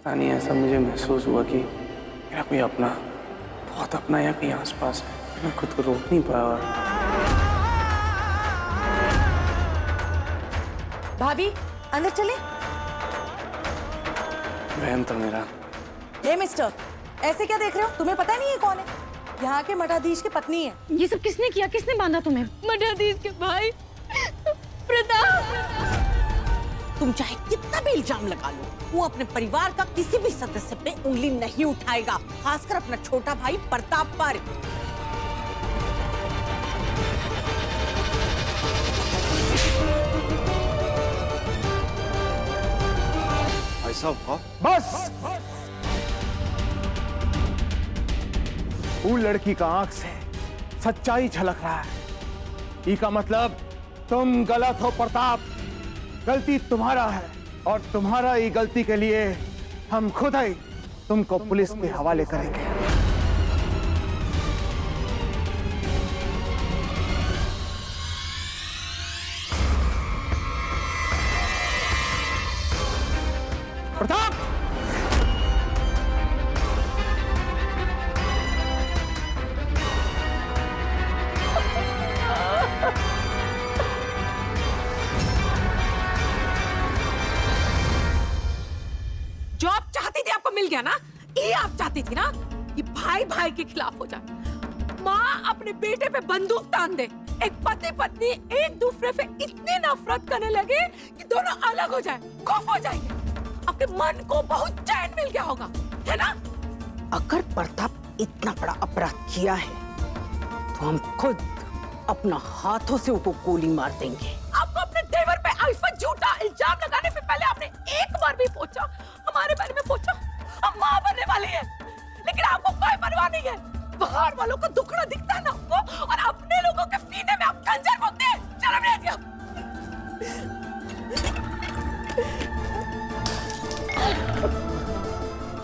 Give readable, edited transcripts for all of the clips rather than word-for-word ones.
यानी ऐसा मुझे महसूस हुआ कि मेरा कोई अपना, बहुत अपना या कहीं आसपास है। मैं खुद को रोक नहीं पाया। और भाभी अंदर चले। वहम था मेरा। हे मिस्टर, ऐसे क्या देख रहे हो? तुम्हें पता नहीं है कौन है? यहाँ के मठाधीश की पत्नी है। ये सब किसने किया? किसने बांधा तुम्हें? मठाधीश के भाई प्रताप। तुम चाहे कितना भी इल्जाम लगा लो, वो अपने परिवार का किसी भी सदस्य पे उंगली नहीं उठाएगा, खासकर अपना छोटा भाई प्रताप पर। भाई साहब बस। वो लड़की का आंख से सच्चाई झलक रहा है। इसका मतलब तुम गलत हो प्रताप। गलती तुम्हारा है और तुम्हारा ही गलती के लिए हम खुद ही तुमको पुलिस के हवाले करेंगे। प्रताप! जो आप चाहती थी आपको मिल गया ना। ये आप चाहती थी ना कि भाई भाई के खिलाफ हो जाए, माँ अपने बेटे पे बंदूक तान दे, एक पति पत्नी एक दूसरे से इतनी नफरत करने लगे कि दोनों अलग हो जाए, खौफ हो जाएंगे। आपके मन को बहुत चैन मिल गया होगा, है ना? अगर प्रताप इतना बड़ा अपराध किया है तो हम खुद अपना हाथों से उसको गोली मार देंगे। आपको अपने देवर पे ऐसा झूठा इल्जाम लगाने से पहले आपने एक बार भी सोचा, हमारे बारे में सोचा? हम माँ बनने वाली है, लेकिन आपको कोई परवाह नहीं है। बाहर वालों को दुखड़ा दिखता है ना आपको, और अपने लोगों के सीने में आप खंजर भोंकते हैं। शर्म नहीं आती आपको?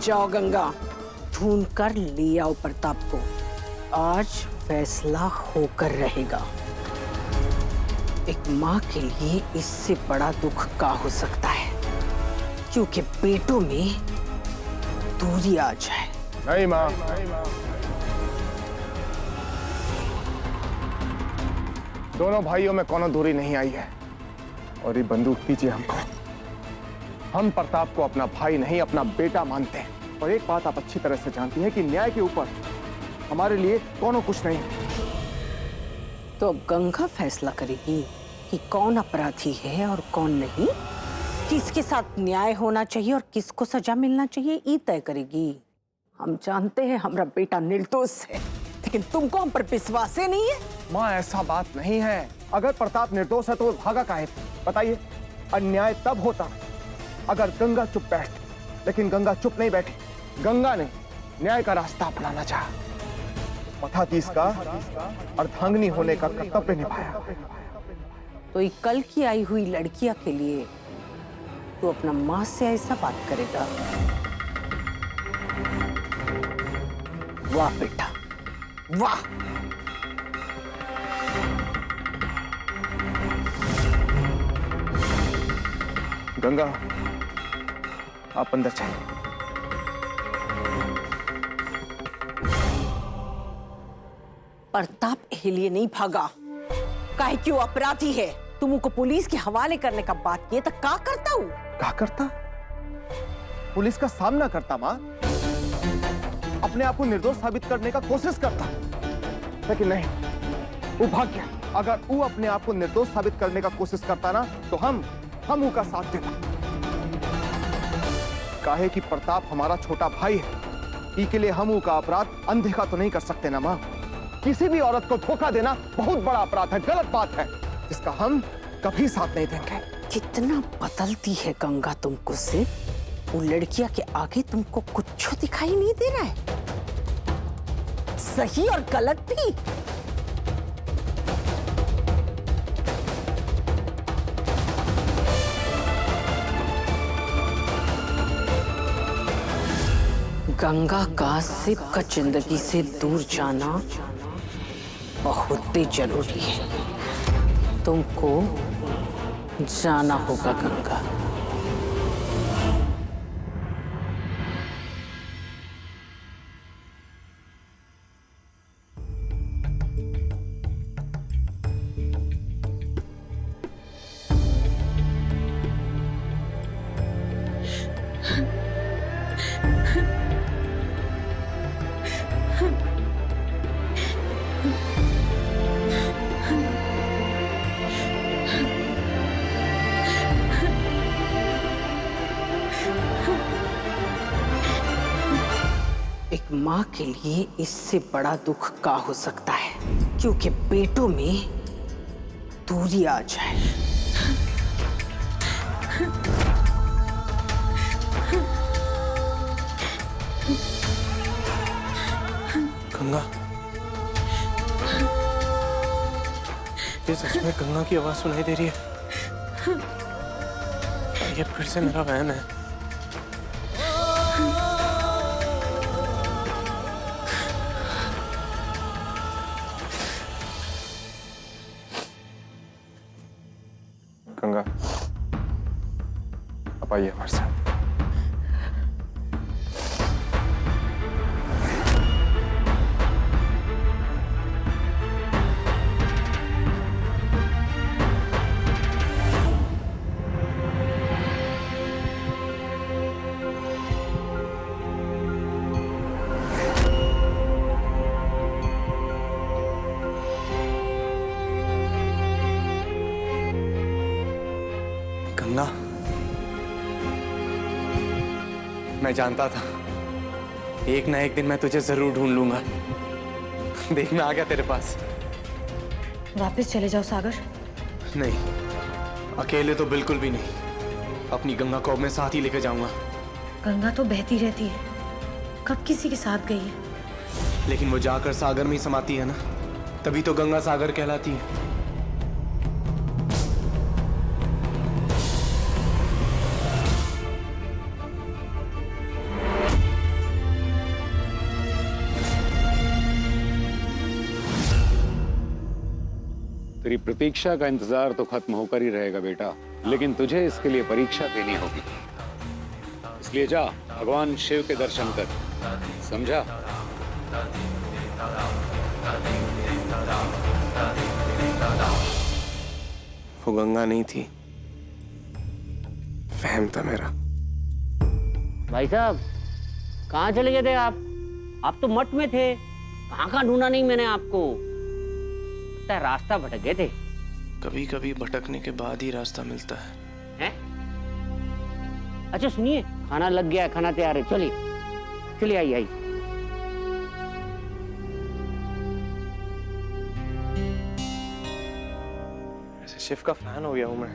जाओ गंगा, ढूंढ कर ले आओ प्रताप को। आज फैसला होकर रहेगा। एक माँ के लिए इससे बड़ा दुख का हो सकता है, क्योंकि बेटों में दूरी आ जाए। नहीं माँ, दोनों भाइयों में कोनो दूरी नहीं आई है। और ये बंदूक दीजिए हमको। हम प्रताप को अपना भाई नहीं अपना बेटा मानते हैं। और एक बात आप अच्छी तरह से जानती हैं कि न्याय के ऊपर हमारे लिए कोनो कुछ नहीं। तो अब गंगा फैसला करेगी कि कौन अपराधी है और कौन नहीं, किसके साथ न्याय होना चाहिए और किसको सजा मिलना चाहिए, ये तय करेगी। हम जानते हैं हमारा बेटा निर्दोष है, लेकिन तुमको हम पर विश्वास ही नहीं है। माँ ऐसा बात नहीं है। अगर प्रताप निर्दोष है तो भागा काहे? बताइए। अन्याय तब होता अगर गंगा चुप बैठती, लेकिन गंगा चुप नहीं बैठी। गंगा ने न्याय का रास्ता अपनाना चाहा। मठाधीश का अर्धांगिनी होने का कर्तव्य निभाया। तो ये कल की आई हुई लड़कियां के लिए तू अपना माँ से ऐसा बात करेगा? वाह बेटा, वाह। गंगा, आप अंदर चलिए। प्रताप लिए नहीं भागा, काहे कि वो अपराधी है। तुम को पुलिस के हवाले करने का बात किए तो क्या करता हूँ? क्या करता? पुलिस का सामना करता माँ, अपने आप को निर्दोष साबित करने का कोशिश करता। लेकिन नहीं, वो भाग गया। अगर वो अपने आप को निर्दोष साबित करने का कोशिश करता ना, तो हम उसका साथ देता। काहे कि प्रताप हमारा छोटा भाई है। इसके लिए हम उसका अपराध अनदेखा तो नहीं कर सकते ना माँ। किसी भी औरत को धोखा देना बहुत बड़ा अपराध है, गलत बात है, जिसका हम कभी साथ नहीं देंगे। कितना बदलती है गंगा तुमको से। वो लड़कियां के आगे तुमको कुछ दिखाई नहीं दे रहा है, सही और गलत भी। गंगा का सिप का जिंदगी से दूर जाना बहुत ही जरूरी है। तुमको जाना होगा गंगा। माँ के लिए इससे बड़ा दुख का हो सकता है, क्योंकि बेटों में दूरी आ जाए। गंगा, ये सच में गंगा की आवाज सुनाई दे रही है? ये फिर से मेरा वहम है। गंगा, आप आइए हमारे साथ। गंगा, मैं जानता था एक ना एक दिन मैं तुझे जरूर ढूंढ लूंगा। देख, मैं आ गया तेरे पास। वापस चले जाओ सागर। नहीं, अकेले तो बिल्कुल भी नहीं। अपनी गंगा को अपने साथ ही लेकर जाऊंगा। गंगा तो बहती रहती है, कब किसी के साथ गई है? लेकिन वो जाकर सागर में ही समाती है ना, तभी तो गंगा सागर कहलाती है। तेरी प्रतीक्षा का इंतजार तो खत्म होकर ही रहेगा बेटा, लेकिन तुझे इसके लिए परीक्षा देनी होगी। इसलिए जा, भगवान शिव के दर्शन कर, समझा? वो गंगा नहीं थी, वहम था मेरा। भाई साहब, कहाँ चले गए थे आप? आप तो मठ में थे, कहाँ ढूंढा नहीं मैंने आपको। लगता है रास्ता भटक गए थे। कभी कभी भटकने के बाद ही रास्ता मिलता है। हैं? अच्छा सुनिए, खाना लग गया है, खाना तैयार है, चलिए चलिए, आइए आइए। ऐसे शिव का फैन हो गया हूं मैं।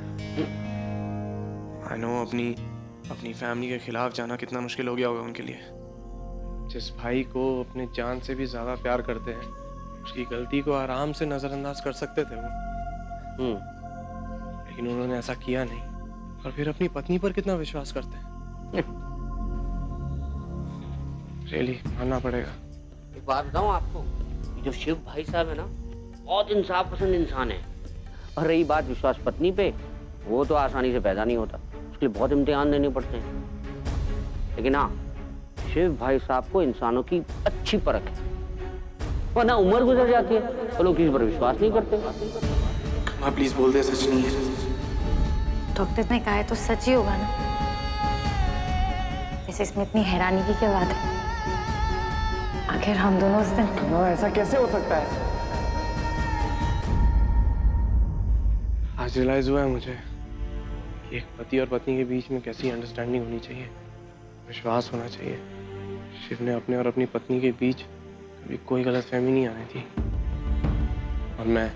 आई नो, अपनी फैमिली के खिलाफ जाना कितना मुश्किल हो गया होगा उनके लिए। जिस भाई को अपने जान से भी ज्यादा प्यार करते हैं, उसकी गलती को आराम से नजरअंदाज कर सकते थे वो। लेकिन उन्होंने ऐसा किया नहीं, और फिर अपनी पत्नी पर कितना विश्वास करते हैं। रियली मानना पड़ेगा। एक बात बताऊं आपको, ये जो शिव भाई साहब है ना, बहुत इंसाफ पसंद इंसान है। और रही बात विश्वास पत्नी पे, वो तो आसानी से पैदा नहीं होता, उसके लिए बहुत इम्तिहान देने पड़ते हैं। लेकिन हाँ, शिव भाई साहब को इंसानों की अच्छी परख है, वरना उम्र गुजर जाती है तो लोग किसी पर विश्वास नहीं करते। माँ प्लीज बोल दे, सच नहीं है। डॉक्टर ने कहा है तो सच ही होगा ना। वैसे इसमें इतनी हैरानी की क्या बात है? आखिर हम दोनों उस दिन। ऐसा कैसे हो सकता है? आज रियलाइज हुआ है मुझे कि एक पति और पत्नी के बीच में कैसी अंडरस्टैंडिंग होनी चाहिए, विश्वास होना चाहिए। शिव ने अपने और अपनी पत्नी के बीच कभी कोई गलतफहमी नहीं आनी थी, और मैं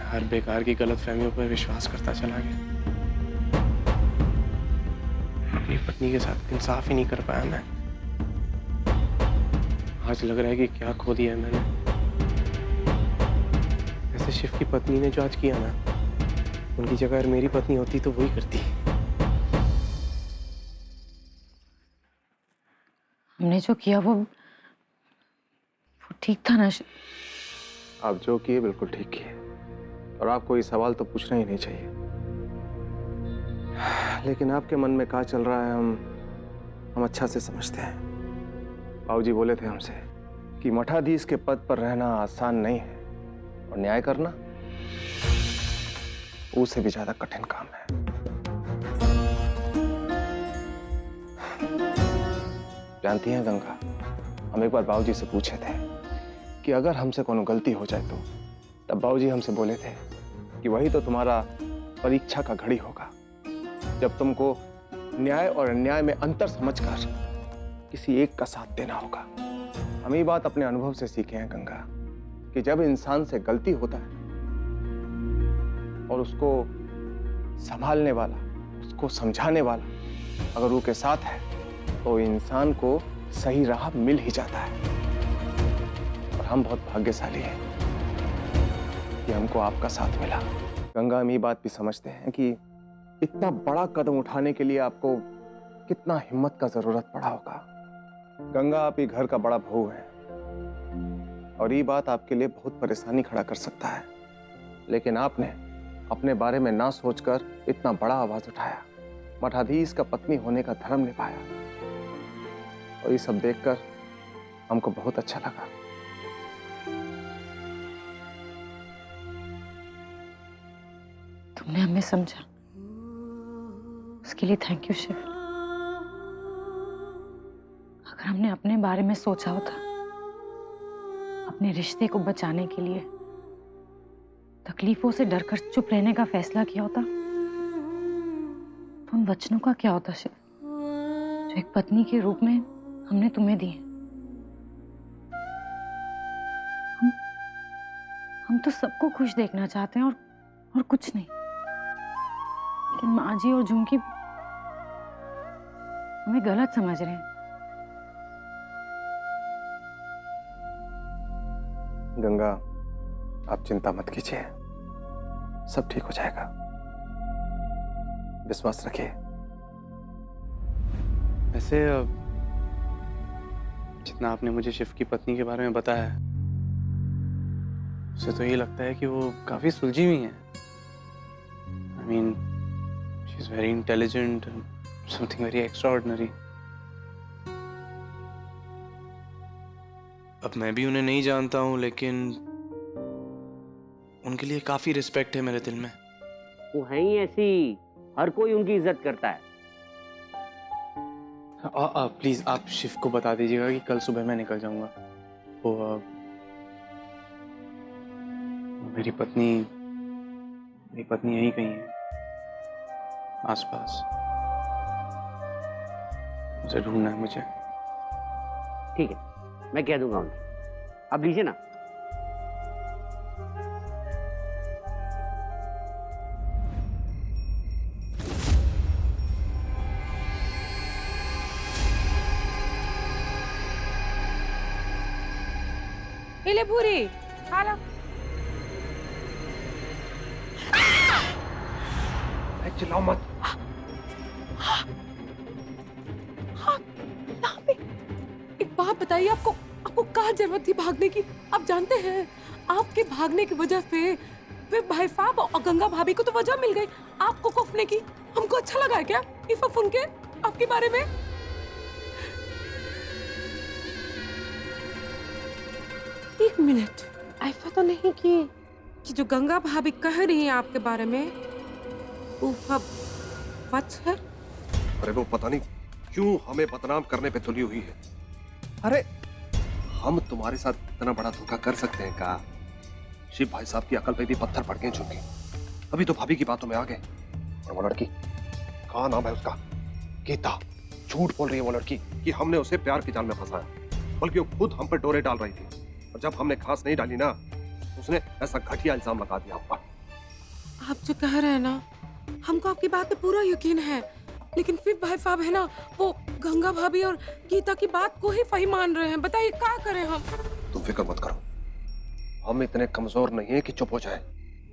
हर बेकार की गलतफहमियों पर विश्वास करता चला गया। अपनी पत्नी के साथ इंसाफ ही नहीं कर पाया मैं। आज लग रहा है कि क्या खो दिया है मैंने। जैसे शिव की पत्नी ने जो आज किया ना, उनकी जगह अगर मेरी पत्नी होती तो वही करती। हमने जो किया वो ठीक था ना? आप जो किए बिल्कुल ठीक किए, और आपको ये सवाल तो पूछना ही नहीं चाहिए। लेकिन आपके मन में क्या चल रहा है हम अच्छा से समझते हैं। बाबूजी बोले थे हमसे कि मठाधीश के पद पर रहना आसान नहीं है, और न्याय करना उससे भी ज्यादा कठिन काम है। जानती हैं गंगा, हम एक बार बाबूजी से पूछे थे कि अगर हमसे कोनो गलती हो जाए तो, तब बाबूजी हमसे बोले थे कि वही तो तुम्हारा परीक्षा का घड़ी होगा, जब तुमको न्याय और अन्याय में अंतर समझकर किसी एक का साथ देना होगा। हम ये बात अपने अनुभव से सीखे हैं गंगा, कि जब इंसान से गलती होता है और उसको संभालने वाला, उसको समझाने वाला अगर वो के साथ है तो इंसान को सही राह मिल ही जाता है। और हम बहुत भाग्यशाली हैं कि हमको आपका साथ मिला। गंगा, हम ये बात भी समझते हैं कि इतना बड़ा कदम उठाने के लिए आपको कितना हिम्मत का जरूरत पड़ा होगा। गंगा, आप ये घर का बड़ा बहू है और ये बात आपके लिए बहुत परेशानी खड़ा कर सकता है, लेकिन आपने अपने बारे में ना सोचकर इतना बड़ा आवाज उठाया, मठाधीश का पत्नी होने का धर्म निभाया, और ये सब देखकर हमको बहुत अच्छा लगा। तुमने हमें समझा, उसके लिए थैंक यू शिव। अगर हमने अपने बारे में सोचा होता, अपने रिश्ते को बचाने के लिए तकलीफों से डरकर चुप रहने का फैसला किया होता, तो उन वचनों का क्या होता शिव, जो एक पत्नी के रूप में हमने तुम्हें दिए। हम तो सबको खुश देखना चाहते हैं और कुछ नहीं, लेकिन माँ जी और झुमकी हमें गलत समझ रहे हैं। गंगा, आप चिंता मत कीजिए, सब ठीक हो जाएगा, विश्वास रखिए। वैसे जितना आपने मुझे शिव की पत्नी के बारे में बताया है, उससे तो ये लगता है कि वो काफी सुलझी हुई हैं। I mean, she's very intelligent, something very extraordinary. अब मैं भी उन्हें नहीं जानता हूँ, लेकिन उनके लिए काफी रिस्पेक्ट है मेरे दिल में। वो है ही ऐसी, हर कोई उनकी इज्जत करता है। प्लीज आप शिव को बता दीजिएगा कि कल सुबह मैं निकल जाऊंगा। वो मेरी पत्नी यहीं कहीं है, आसपास। उसे ढूंढना है मुझे। ठीक है, मैं कह दूंगा उन्हें। अब लीजिए ना। ले पूरी खा लो। चिल्लाओ मत। एक बात बताइए, आपको कहाँ जरूरत थी भागने की? आप जानते हैं, आपके भागने की वजह से वे भाई साहब और गंगा भाभी को तो वजह मिल गई आपको कूफने की। हमको अच्छा लगा है क्या ये सब सुन के आपके बारे में? एक मिनट, ऐसा तो नहीं कि जो गंगा भाभी कह रही हैं आपके बारे में वो सब सच है? अरे वो पता नहीं क्यों हमें बदनाम करने पे तुली हुई है। अरे हम तुम्हारे साथ इतना बड़ा धोखा कर सकते हैं का? शिव भाई साहब की अकल पे भी पत्थर पड़ गए झुमके। अभी तो भाभी की बातों में आ गए। और वो लड़की, क्या नाम है उसका? गीता। झूठ बोल रही है वो लड़की कि हमने उसे प्यार के जाल में फंसाया, बल्कि वो खुद हम पर डोरे डाल रही थी। और जब हमने घास नहीं डाली ना, उसने ऐसा घटिया इल्जाम लगा दिया हम पर। आप जो कह रहे हैं ना, हमको आपकी बात पे पूरा यकीन है, लेकिन फिर भाई साहब है ना, वो गंगा भाभी और गीता की बात को ही सही मान रहे हैं। बताइए क्या करें हम? तुम फिक्र मत करो, हम इतने कमजोर नहीं है कि चुप हो जाए।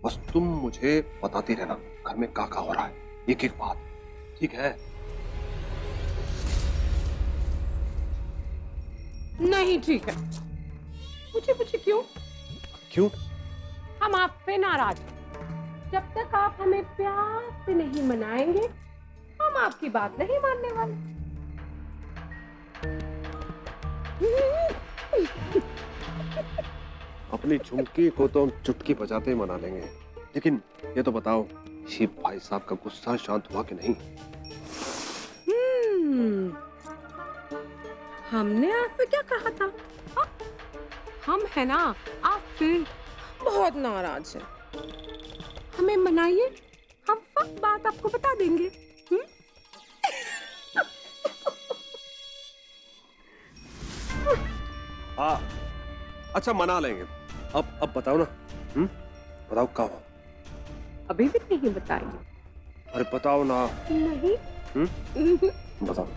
बस तुम मुझे बताती रहना घर में क्या हो रहा है, एक एक बात, ठीक है? नहीं ठीक है। पूछे क्यों? क्यों? हम आपसे नाराज हैं। जब तक आप हमें प्यार से नहीं मनाएंगे, हम आपकी बात नहीं मानने वाले। अपनी झुमकी को तो हम चुटकी बजाते ही मना लेंगे, लेकिन ये तो बताओ शिव भाई साहब का गुस्सा शांत हुआ कि नहीं? हमने आपसे क्या कहा था? हाँ? हम है ना आपसे बहुत नाराज हैं। हमें मनाइए, हम सब बात आपको बता देंगे। अच्छा मना लेंगे। अब बताओ ना, बताओ कब? अभी भी नहीं बताएंगे? अरे बताओ ना। नहीं। बताओ।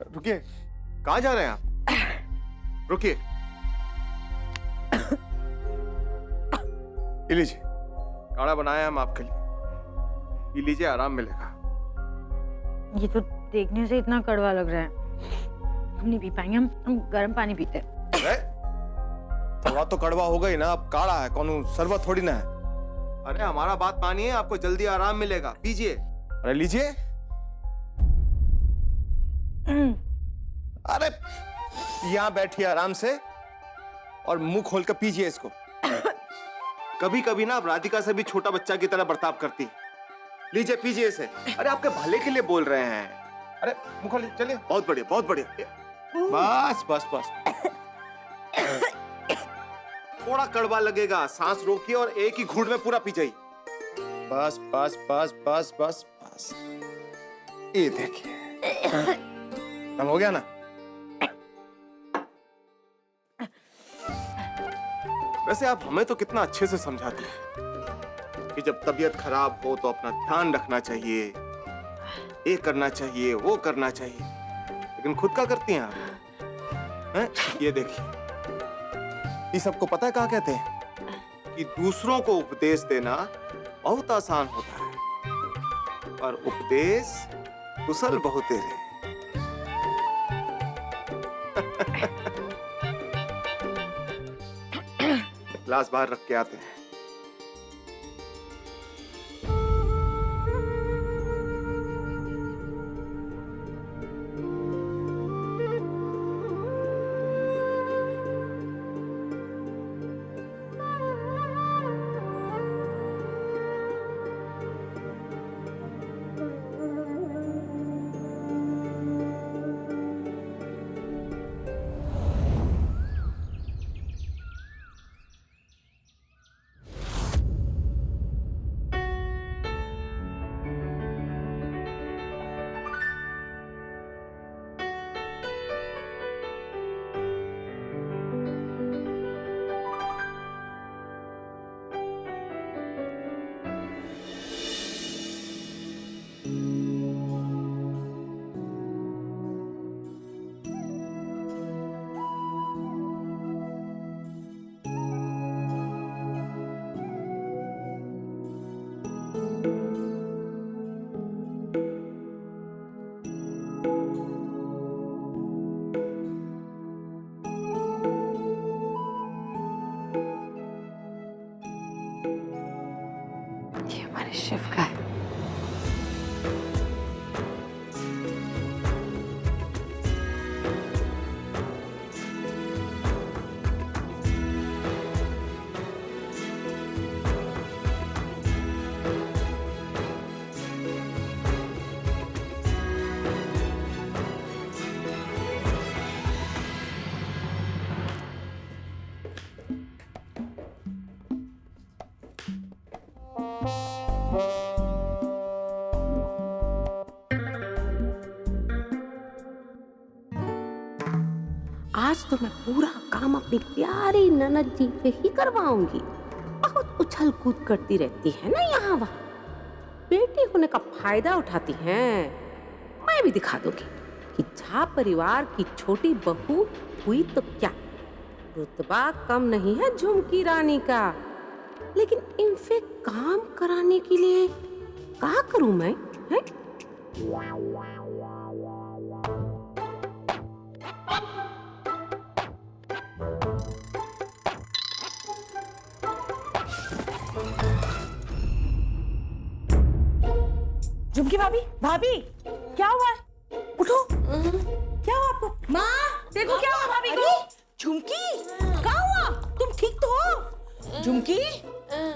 रुकिए, कहाँ जा रहे हैं आप? रुकिए। ये लीजिए, काढ़ा बनाया हम आपके लिए। ये लीजिए, आराम मिलेगा। ये तो देखने से इतना कड़वा लग रहा है, हम नहीं पी पाएंगे। हम गर्म पानी पीते हैं। थोड़ा तो कड़वा होगा ही ना, अब काढ़ा है, कौन शरबत थोड़ी ना है। अरे हमारा बात मानिए, आपको जल्दी आराम मिलेगा, पीजिए। अरे लीजिए। अरे यहाँ बैठिए आराम से और मुंह खोल कर पीजिए इसको। कभी कभी ना आप राधिका से भी छोटा बच्चा की तरह बर्ताव करती है। लीजिए, पीजिए इसे। अरे आपके भले के लिए बोल रहे हैं। अरे मुंह खोलिए, चलिए। बहुत बढ़िया, बहुत बढ़िया। बस बस बस। थोड़ा कड़वा लगेगा, सांस रोकिए और एक ही घूंट में पूरा पी जाइए। बस बस बस बस बस बस। ये देखिए, हम हो गया ना। वैसे आप हमें तो कितना अच्छे से समझाती हैं कि जब तबीयत खराब हो तो अपना ध्यान रखना चाहिए, ये करना चाहिए, वो करना चाहिए, लेकिन खुद क्या करती हैं आप? हैं? ये देखिए, ये सबको पता है क्या कहते हैं कि दूसरों को उपदेश देना बहुत आसान होता है और उपदेश कुशल बहुतेरे। ग्लास बाहर रख के आते हैं। ये हमारे शिव का है। आज तो मैं पूरा काम अपनी प्यारी ननद जी पे ही करवाऊंगी। बहुत उछल कूद करती रहती है ना यहाँ वहाँ, बेटी होने का फायदा उठाती हैं। मैं भी दिखा दूंगी कि झा परिवार की छोटी बहू हुई तो क्या, रुतबा कम नहीं है झुमकी रानी का। लेकिन इनसे काम कराने के लिए क्या करूं मैं? है? झुमकी भाभी, भाभी क्या हुआ? उठो, क्या हुआ आपको? माँ देखो क्या हुआ भाभी को? झुमकी क्या हुआ? तुम ठीक तो हो? झुमकी,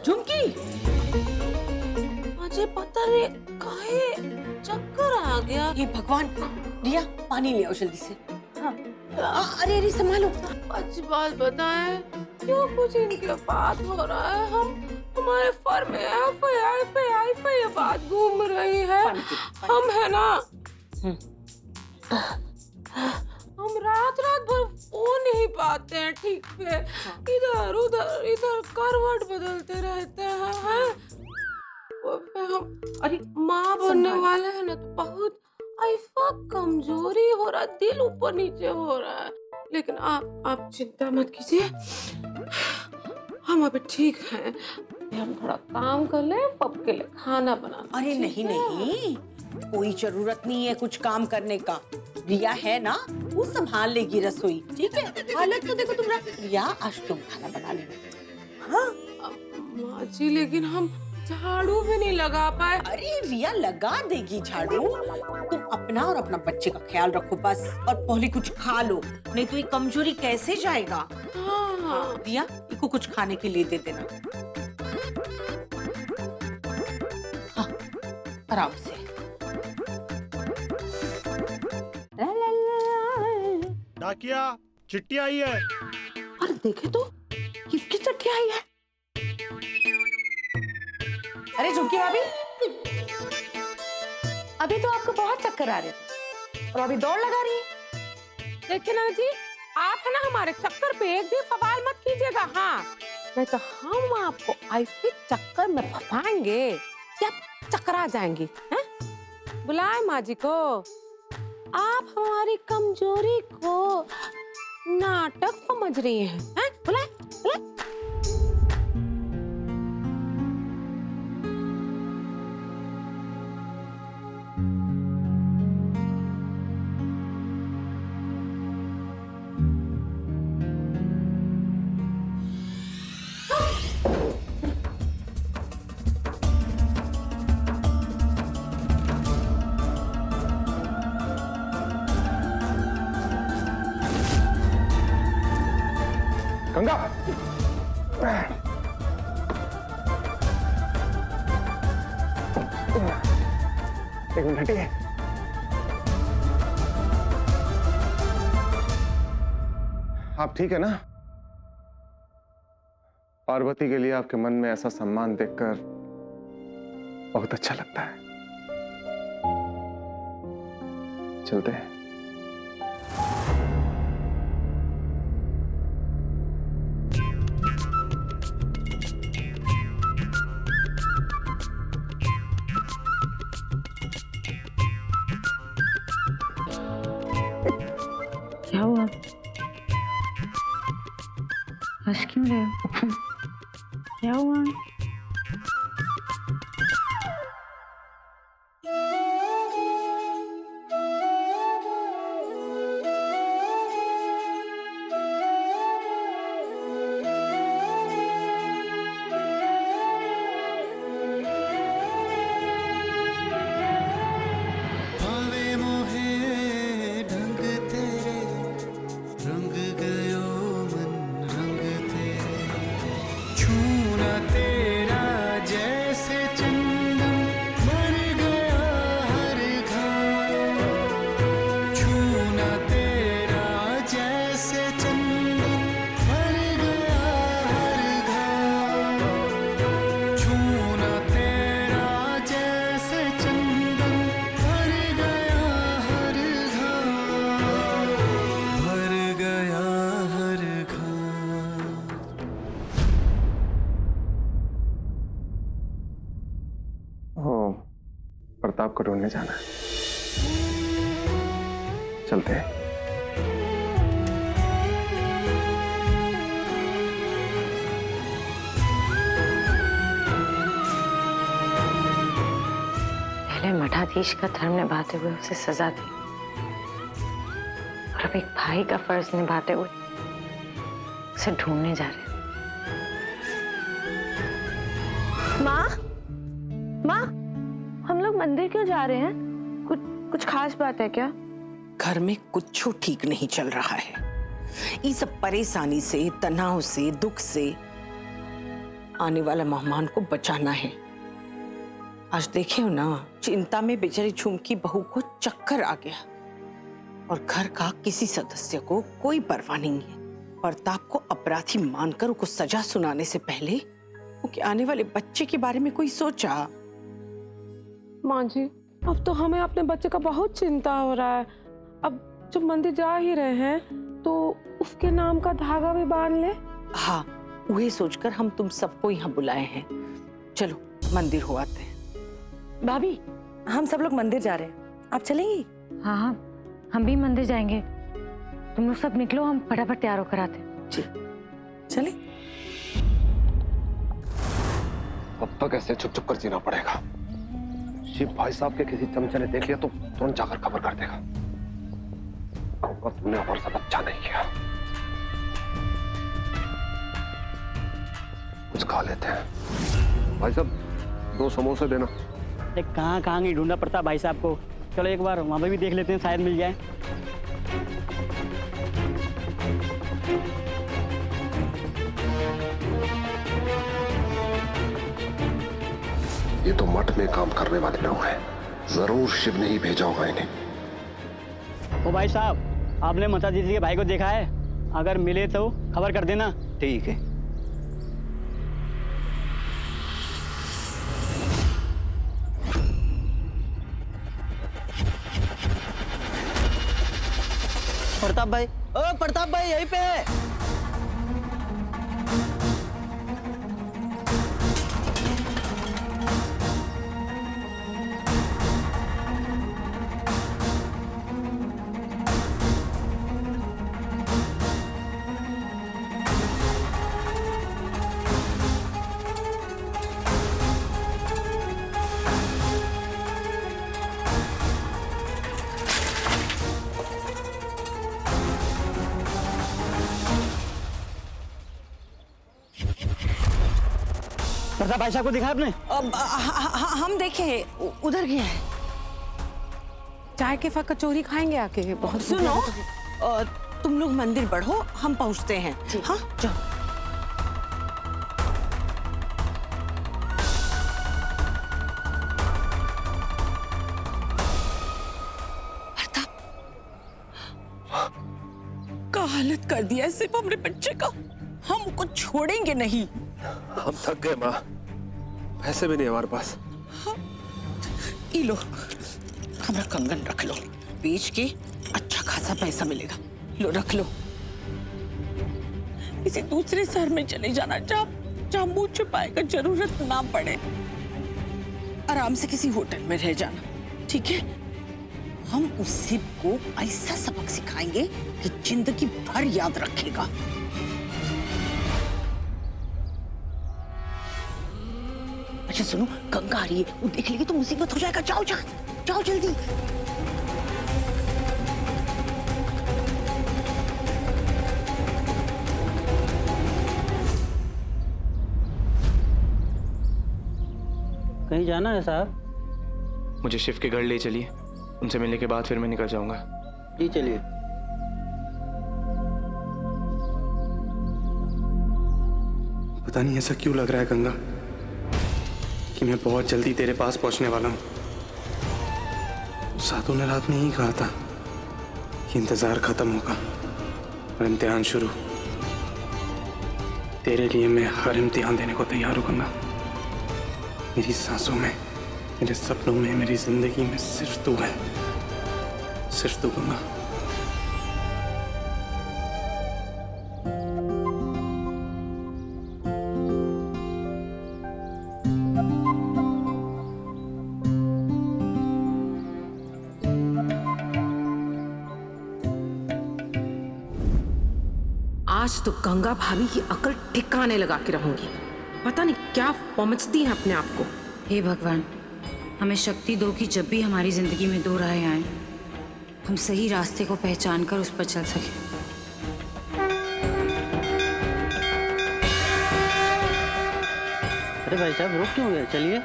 झुमकी। मुझे पता नहीं काहे चक्कर आ गया। ये भगवान, रिया पानी ले आओ जल्दी से। हाँ। अरे अरे संभालो। अच्छी बात बताएं, क्यों कुछ इनके बात हो रहा है? हमारे फर्म में एफ बात घूम रही है। हम है ना, हम रात भर सो नहीं पाते हैं ठीक से। इधर उधर करवट बदलते रहते हैं। हम अरे माँ बनने वाले हैं ना, तो बहुत ऐसा कमजोरी हो रहा, दिल ऊपर नीचे हो रहा है। लेकिन आप चिंता मत कीजिए, हम अभी ठीक हैं। हम थोड़ा काम कर ले, सबके लिए खाना बनाना। अरे नहीं नहीं, कोई जरूरत नहीं है कुछ काम करने का। रिया है ना, वो संभाल लेगी रसोई, ठीक है? हालत तो देखो तुम। रिया आज तुम खाना बना लेना। हाँ माँ जी, लेकिन हम झाड़ू भी नहीं लगा पाए। अरे रिया लगा देगी झाड़ू। तुम अपना और अपना बच्चे का ख्याल रखो बस, और पहले कुछ खा लो, नहीं तो ये कमजोरी कैसे जाएगा। हाँ। रिया इसको कुछ खाने के लिए दे देना। हाँ, आराम से। डाकिया, चिट्ठी आई है। अरे देखे तो, किसकी चिट्ठी आई है? अरे झुमकी भाभी, अभी तो आपको बहुत चक्कर आ रहे थे और अभी दौड़ लगा रही है। देखिए ना जी, आप है ना हमारे चक्कर पे एक भी सवाल मत कीजिएगा। हाँ, नहीं तो हम आपको ऐसे चक्कर में फंसाएंगे कि आप चक्करा जाएंगी। हैं? बुलाए माँ जी को। आप हमारी कमजोरी को नाटक समझ रही हैं। हैं? बुलाए बुलाए। गंगा, एक मिनट हटिए। आप ठीक है ना? पार्वती के लिए आपके मन में ऐसा सम्मान देखकर बहुत अच्छा लगता है। चलते हैं। क्या हुआ? हंस क्यों रहे हो? क्या हुआ? प्रताप को ढूंढने जाना है। चलते हैं। पहले मठाधीश का धर्म निभाते हुए उसे सजा दी, और अब एक भाई का फर्ज निभाते हुए उसे ढूंढने जा रहे। माँ, माँ, हम लोग लोग मंदिर क्यों जा रहे हैं? कुछ खास बात है क्या? घर में कुछ ठीक नहीं चल रहा है। ये सब परेशानी से, तनाव से, दुख से आने वाला मेहमान को बचाना है। आज देखे हो ना, चिंता में बेचारी झुमकी बहू को चक्कर आ गया और घर का किसी सदस्य को कोई परवाह नहीं है। प्रताप को अपराधी मानकर उसको सजा सुनाने से पहले उसके आने वाले बच्चे के बारे में कोई सोचा? माँ जी, अब तो हमें अपने बच्चे का बहुत चिंता हो रहा है। अब जब मंदिर जा ही रहे हैं तो उसके नाम का धागा भी बांध ले। हाँ, वही सोचकर हम तुम सबको यहाँ बुलाए हैं। चलो मंदिर हो आते हैं। भाभी, हम सब लोग मंदिर जा रहे हैं, आप चलेंगी? हाँ हाँ, हम भी मंदिर जाएंगे। तुम लोग सब निकलो, हम फटाफट तैयार होकर आते हैं। जी चले। अब तक ऐसे चुप चुप कर जीना पड़ेगा। शिव भाई साहब के किसी चमचे ने देख लिया तो तुरंत जाकर खबर कर देगा। तुमने हमारे साथ अच्छा नहीं किया। कुछ खा लेते हैं। भाई साहब 2 समोसे देना। कहाँ नहीं ढूंढना पड़ता भाई साहब को। चलो एक बार वहां पे भी देख लेते हैं, शायद मिल जाए। ये तो मठ में काम करने वाले लोग हैं। जरूर शिव ने ही भेजा होगा इन्हें। ओ भाई साहब, आपने माता जी के भाई को देखा है? अगर मिले तो खबर कर देना। ठीक है। प्रताप भाई, ओ प्रताप भाई यहीं पे है। प्रताप भाई साहब को दिखा आपने? हम देखे, उधर गया है। चाय के साथ कचौरी खाएंगे आके। बहुत सुनो, तुम लोग मंदिर बढ़ो, हम पहुंचते हैं। हाँ जाओ। प्रताप, का हालत कर दिया है सिर्फ हमरे बच्चे का। हम उसको छोड़ेंगे नहीं। हम थक गए माँ, पैसे भी नहीं हमारे पास। ये लो, हमारा कंगन रख लो, बेच के अच्छा खासा पैसा मिलेगा। लो रख लो। किसी दूसरे शहर में चले जाना, जहाँ मुंह छुपाए का जरूरत ना पड़े। आराम से किसी होटल में रह जाना, ठीक है? हम उस शिव को ऐसा सबक सिखाएंगे कि जिंदगी भर याद रखेगा। अच्छा सुनो, गंगा आ रही है, वो देख लेगी तो मुसीबत हो जाएगा। जाओ जाओ जाओ जल्दी। कहीं जाना है साहब? मुझे शिव के घर ले चलिए, उनसे मिलने के बाद फिर मैं निकल जाऊंगा। जी चलिए। पता नहीं ऐसा क्यों लग रहा है गंगा कि मैं बहुत जल्दी तेरे पास पहुंचने वाला हूं। साधु ने रात में ही कहा था कि इंतजार खत्म होगा और इम्तिहान शुरू। तेरे लिए मैं हर इम्तिहान देने को तैयार हूं गंगा। मेरी सांसों में, मेरे सपनों में, मेरी जिंदगी में सिर्फ तू है, सिर्फ तू गंगा। आज तो गंगा भाभी की अकल ठिकाने लगा के रहूंगी। पता नहीं क्या पहुंचती है अपने आप को। हे भगवान, हमें शक्ति दो कि जब भी हमारी जिंदगी में दो राहें आए, हम सही रास्ते को पहचान कर उस पर चल सकें। अरे भाई साहब रुक क्यों गए? चलिए।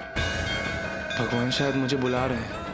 भगवान शायद मुझे बुला रहे हैं।